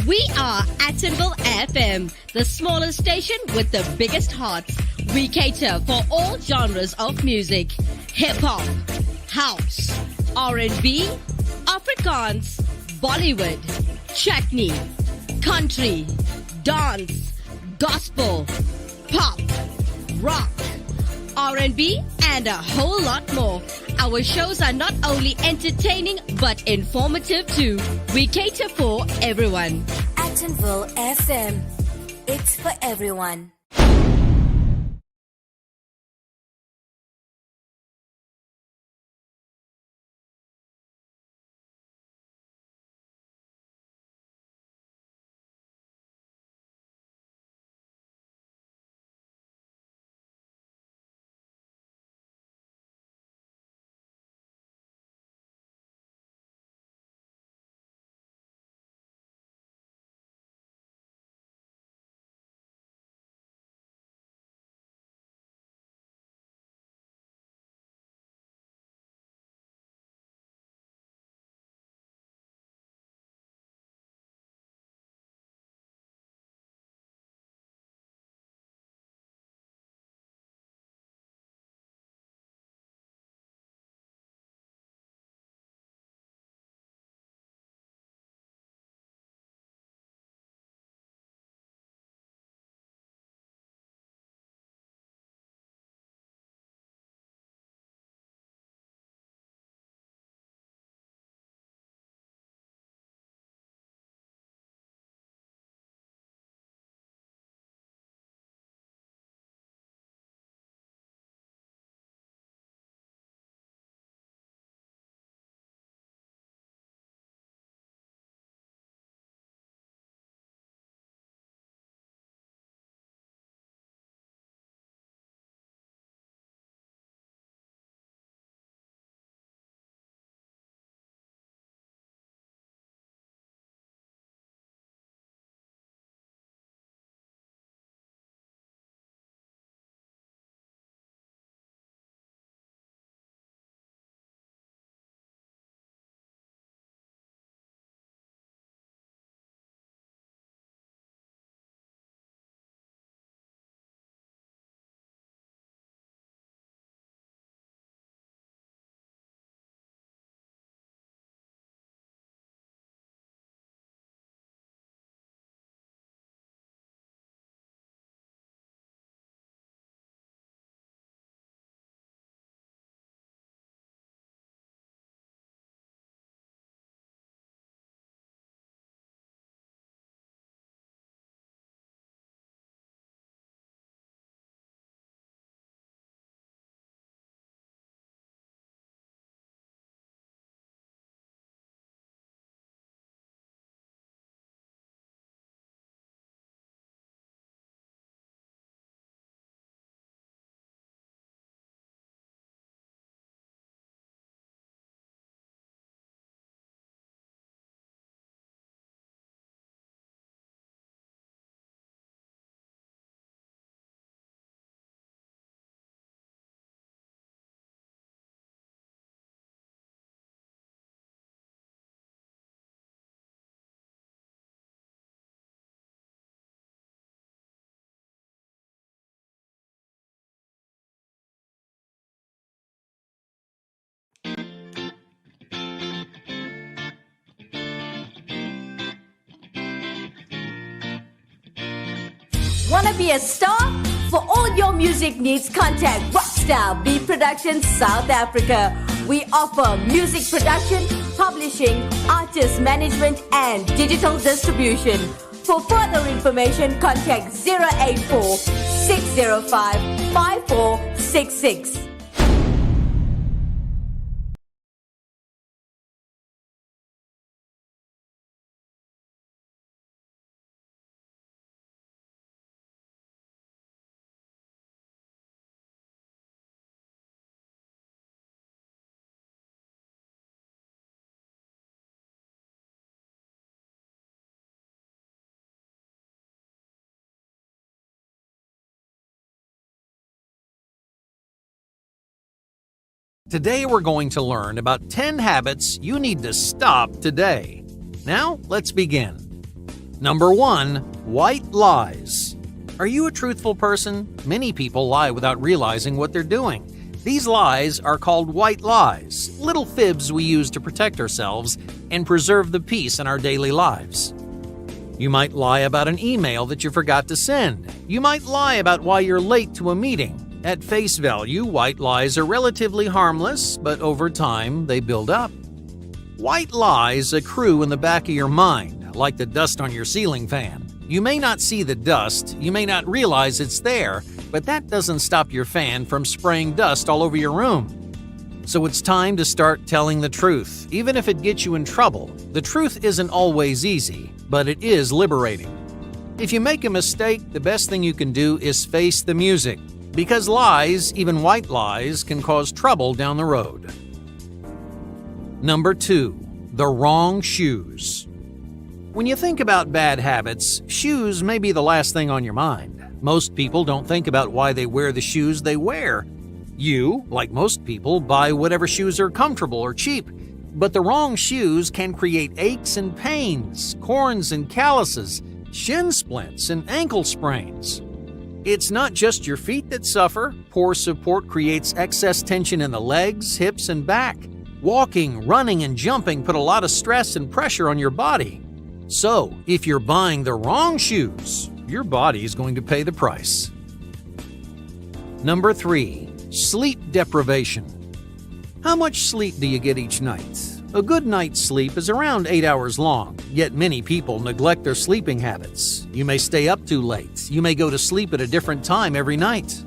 We are Actonville FM, the smallest station with the biggest hearts. We cater for all genres of music. Hip-hop, house, R&B, Afrikaans, Bollywood, chutney, country, dance, gospel, pop, rock, R&B, and a whole lot more. Our shows are not only entertaining but informative too. We cater for everyone. Actonville FM. It's for everyone. Wanna be a star? For all your music needs, contact Rockstar Beat Productions South Africa. We offer music production, publishing, artist management, and digital distribution. For further information, contact 084 605 5466. Today we're going to learn about 10 habits you need to stop today. Now, let's begin. Number 1. White lies. Are you a truthful person? Many people lie without realizing what they're doing. These lies are called white lies, little fibs we use to protect ourselves and preserve the peace in our daily lives. You might lie about an email that you forgot to send. You might lie about why you're late to a meeting. At face value, white lies are relatively harmless, but over time, they build up. White lies accrue in the back of your mind, like the dust on your ceiling fan. You may not see the dust, you may not realize it's there, but that doesn't stop your fan from spraying dust all over your room. So it's time to start telling the truth, even if it gets you in trouble. The truth isn't always easy, but it is liberating. If you make a mistake, the best thing you can do is face the music, because lies, even white lies, can cause trouble down the road. Number 2. The wrong shoes. When you think about bad habits, shoes may be the last thing on your mind. Most people don't think about why they wear the shoes they wear. You, like most people, buy whatever shoes are comfortable or cheap. But the wrong shoes can create aches and pains, corns and calluses, shin splints, and ankle sprains. It's not just your feet that suffer. Poor support creates excess tension in the legs, hips, and back. Walking, running, and jumping put a lot of stress and pressure on your body. So, if you're buying the wrong shoes, your body is going to pay the price. Number 3. Sleep deprivation. How much sleep do you get each night? A good night's sleep is around 8 hours long, yet many people neglect their sleeping habits. You may stay up too late. You may go to sleep at a different time every night.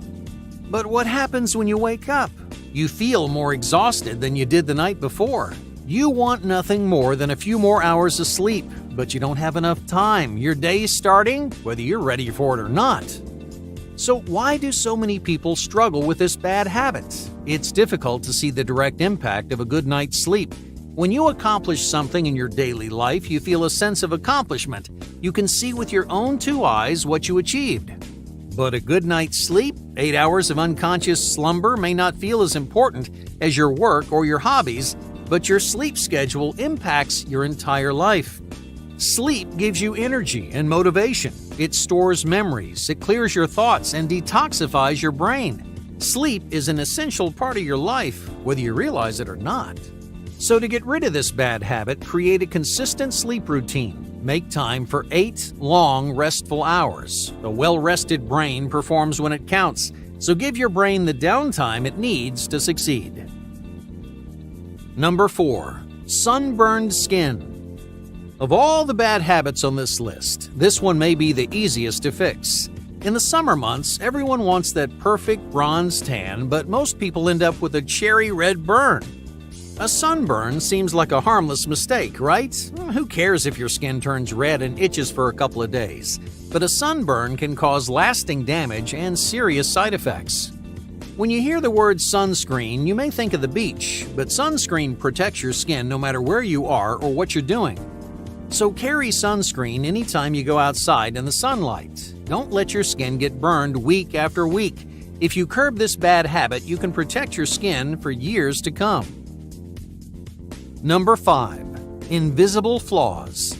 But what happens when you wake up? You feel more exhausted than you did the night before. You want nothing more than a few more hours of sleep, but you don't have enough time. Your day's starting, whether you're ready for it or not. So why do so many people struggle with this bad habit? It's difficult to see the direct impact of a good night's sleep. When you accomplish something in your daily life, you feel a sense of accomplishment. You can see with your own 2 eyes what you achieved. But a good night's sleep, 8 hours of unconscious slumber, may not feel as important as your work or your hobbies, but your sleep schedule impacts your entire life. Sleep gives you energy and motivation. It stores memories, it clears your thoughts, and detoxifies your brain. Sleep is an essential part of your life, whether you realize it or not. So to get rid of this bad habit, create a consistent sleep routine. Make time for 8 long, restful hours. A well-rested brain performs when it counts, so give your brain the downtime it needs to succeed. Number 4. Sunburned skin. Of all the bad habits on this list, this one may be the easiest to fix. In the summer months, everyone wants that perfect bronze tan, but most people end up with a cherry red burn. A sunburn seems like a harmless mistake, right? Who cares if your skin turns red and itches for a couple of days? But a sunburn can cause lasting damage and serious side effects. When you hear the word sunscreen, you may think of the beach, but sunscreen protects your skin no matter where you are or what you're doing. So carry sunscreen anytime you go outside in the sunlight. Don't let your skin get burned week after week. If you curb this bad habit, you can protect your skin for years to come. Number 5. Invisible flaws.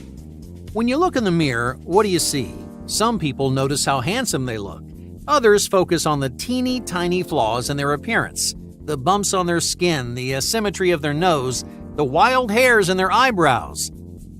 When you look in the mirror, what do you see? Some people notice how handsome they look. Others focus on the teeny tiny flaws in their appearance. The bumps on their skin, the asymmetry of their nose, the wild hairs in their eyebrows.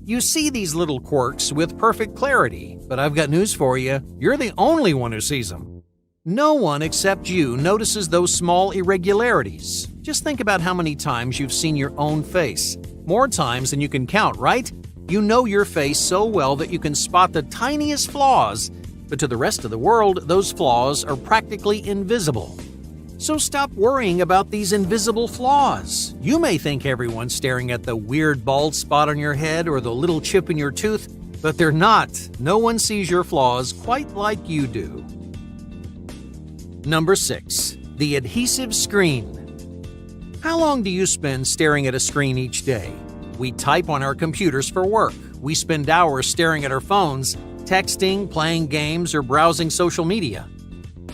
You see these little quirks with perfect clarity, but I've got news for you. You're the only one who sees them. No one except you notices those small irregularities. Just think about how many times you've seen your own face. More times than you can count, right? You know your face so well that you can spot the tiniest flaws, but to the rest of the world, those flaws are practically invisible. So stop worrying about these invisible flaws. You may think everyone's staring at the weird bald spot on your head or the little chip in your tooth, but they're not. No one sees your flaws quite like you do. Number 6. The adhesive screen. How long do you spend staring at a screen each day? We type on our computers for work. We spend hours staring at our phones, texting, playing games, or browsing social media.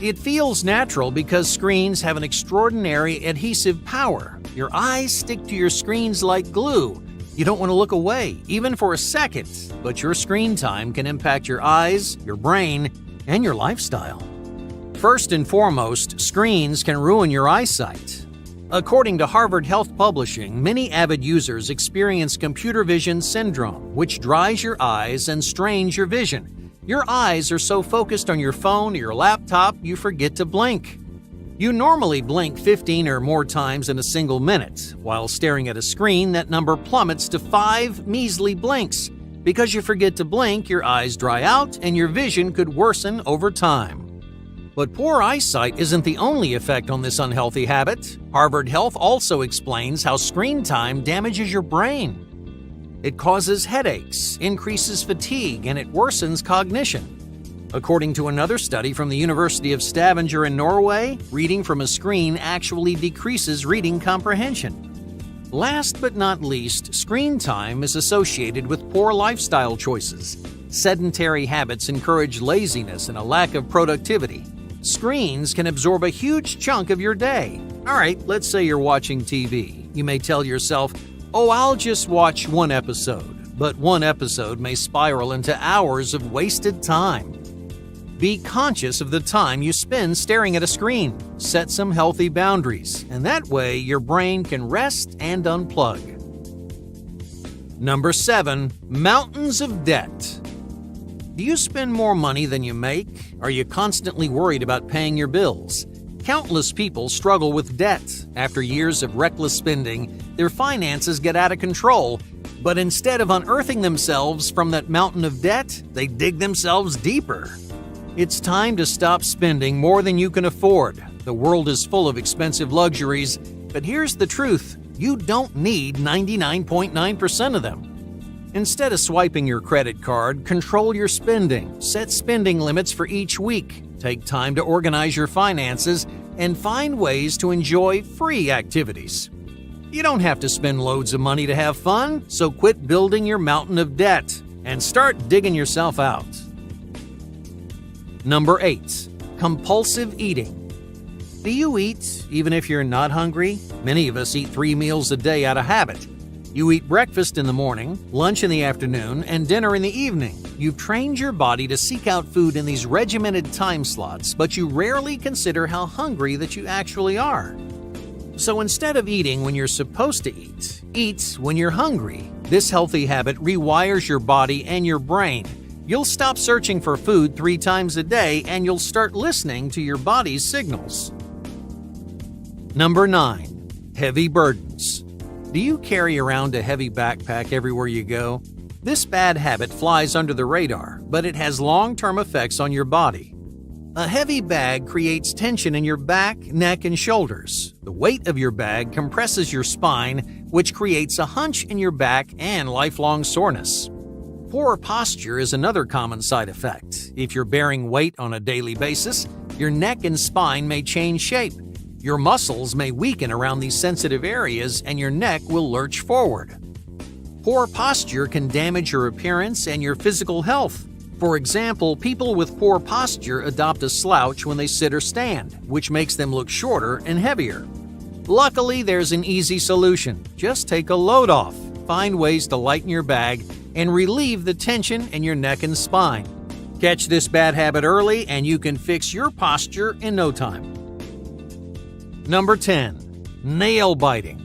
It feels natural because screens have an extraordinary adhesive power. Your eyes stick to your screens like glue. You don't want to look away, even for a second, but your screen time can impact your eyes, your brain, and your lifestyle. First and foremost, screens can ruin your eyesight. According to Harvard Health Publishing, many avid users experience computer vision syndrome, which dries your eyes and strains your vision. Your eyes are so focused on your phone or your laptop, you forget to blink. You normally blink 15 or more times in a single minute. While staring at a screen, that number plummets to 5 measly blinks. Because you forget to blink, your eyes dry out and your vision could worsen over time. But poor eyesight isn't the only effect on this unhealthy habit. Harvard Health also explains how screen time damages your brain. It causes headaches, increases fatigue, and it worsens cognition. According to another study from the University of Stavanger in Norway, reading from a screen actually decreases reading comprehension. Last but not least, screen time is associated with poor lifestyle choices. Sedentary habits encourage laziness and a lack of productivity. Screens can absorb a huge chunk of your day. All right, let's say you're watching TV. You may tell yourself, "Oh, I'll just watch one episode." But one episode may spiral into hours of wasted time. Be conscious of the time you spend staring at a screen. Set some healthy boundaries, and that way your brain can rest and unplug. Number 7. Mountains of debt. Do you spend more money than you make? Are you constantly worried about paying your bills? Countless people struggle with debt. After years of reckless spending, their finances get out of control. But instead of unearthing themselves from that mountain of debt, they dig themselves deeper. It's time to stop spending more than you can afford. The world is full of expensive luxuries, but here's the truth: you don't need 99.9% of them. Instead of swiping your credit card, control your spending. Set spending limits for each week. Take time to organize your finances and find ways to enjoy free activities. You don't have to spend loads of money to have fun, so quit building your mountain of debt and start digging yourself out. Number 8. Compulsive eating. Do you eat even if you're not hungry? Many of us eat 3 meals a day out of habit. You eat breakfast in the morning, lunch in the afternoon, and dinner in the evening. You've trained your body to seek out food in these regimented time slots, but you rarely consider how hungry that you actually are. So instead of eating when you're supposed to eat when you're hungry. This healthy habit rewires your body and your brain. You'll stop searching for food 3 times a day and you'll start listening to your body's signals. Number 9. Heavy burdens. Do you carry around a heavy backpack everywhere you go? This bad habit flies under the radar, but it has long-term effects on your body. A heavy bag creates tension in your back, neck, and shoulders. The weight of your bag compresses your spine, which creates a hunch in your back and lifelong soreness. Poor posture is another common side effect. If you're bearing weight on a daily basis, your neck and spine may change shape. Your muscles may weaken around these sensitive areas and your neck will lurch forward. Poor posture can damage your appearance and your physical health. For example, people with poor posture adopt a slouch when they sit or stand, which makes them look shorter and heavier. Luckily, there's an easy solution. Just take a load off. Find ways to lighten your bag and relieve the tension in your neck and spine. Catch this bad habit early and you can fix your posture in no time. Number 10. Nail biting.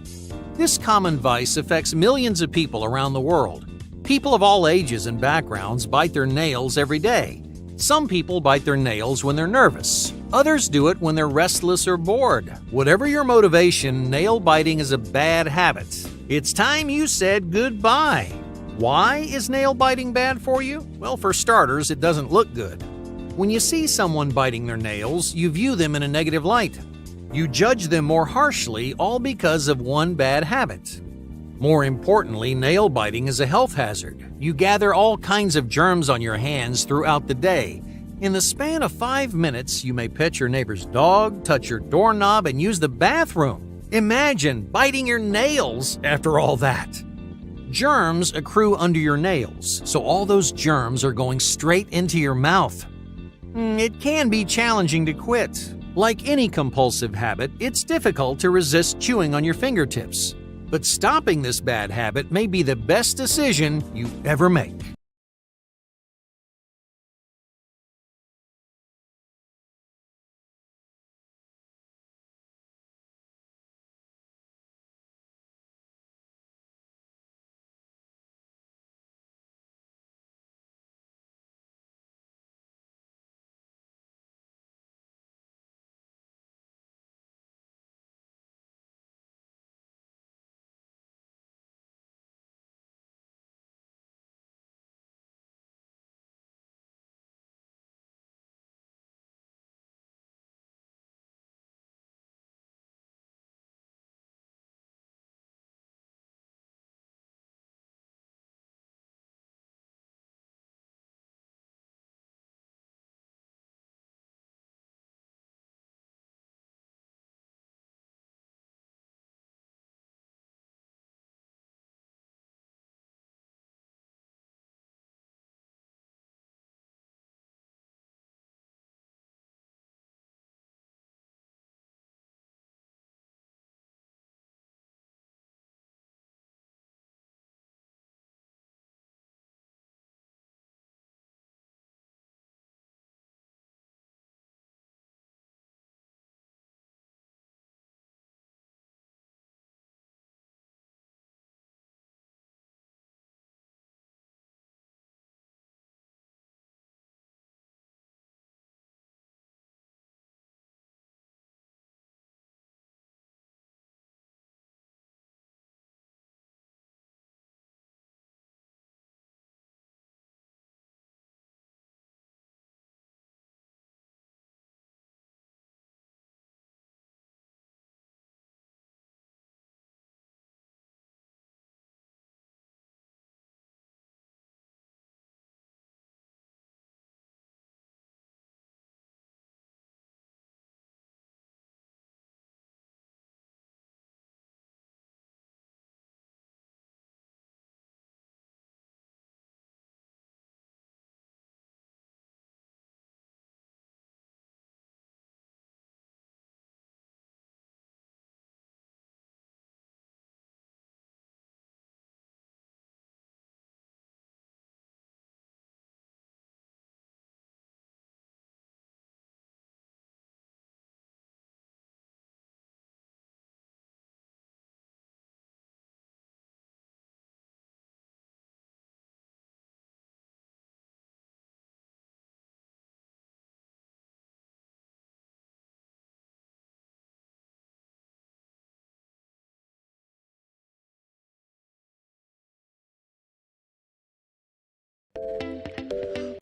This common vice affects millions of people around the world. People of all ages and backgrounds bite their nails every day. Some people bite their nails when they're nervous. Others do it when they're restless or bored. Whatever your motivation, nail biting is a bad habit. It's time you said goodbye. Why is nail biting bad for you? Well, for starters, it doesn't look good. When you see someone biting their nails, you view them in a negative light. You judge them more harshly, all because of one bad habit. More importantly, nail biting is a health hazard. You gather all kinds of germs on your hands throughout the day. In the span of 5 minutes, you may pet your neighbor's dog, touch your doorknob, and use the bathroom. Imagine biting your nails after all that. Germs accrue under your nails, so all those germs are going straight into your mouth. It can be challenging to quit. Like any compulsive habit, it's difficult to resist chewing on your fingertips. But stopping this bad habit may be the best decision you ever make.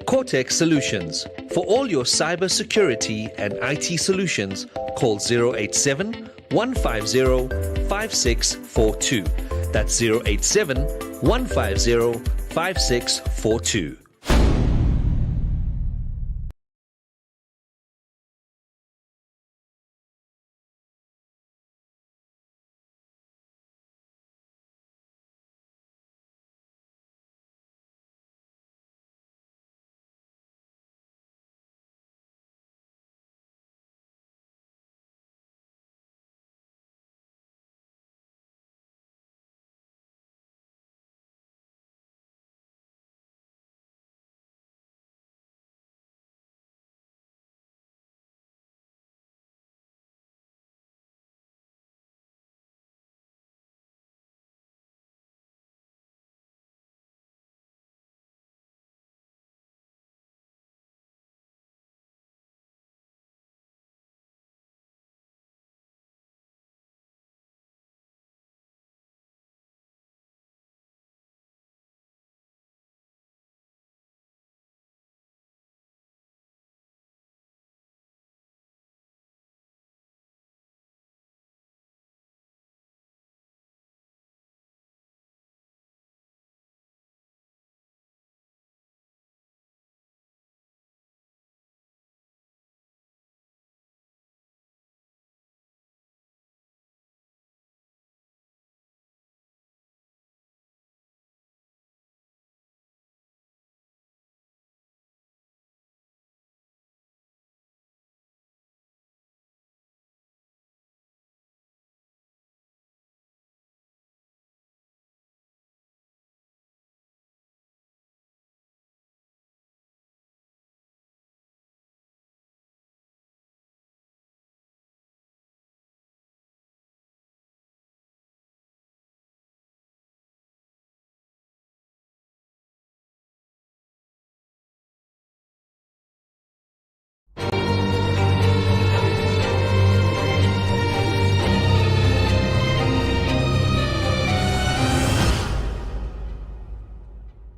Cortex Solutions. For all your cyber security and IT solutions, call 087 150 5642. That's 087 150 5642.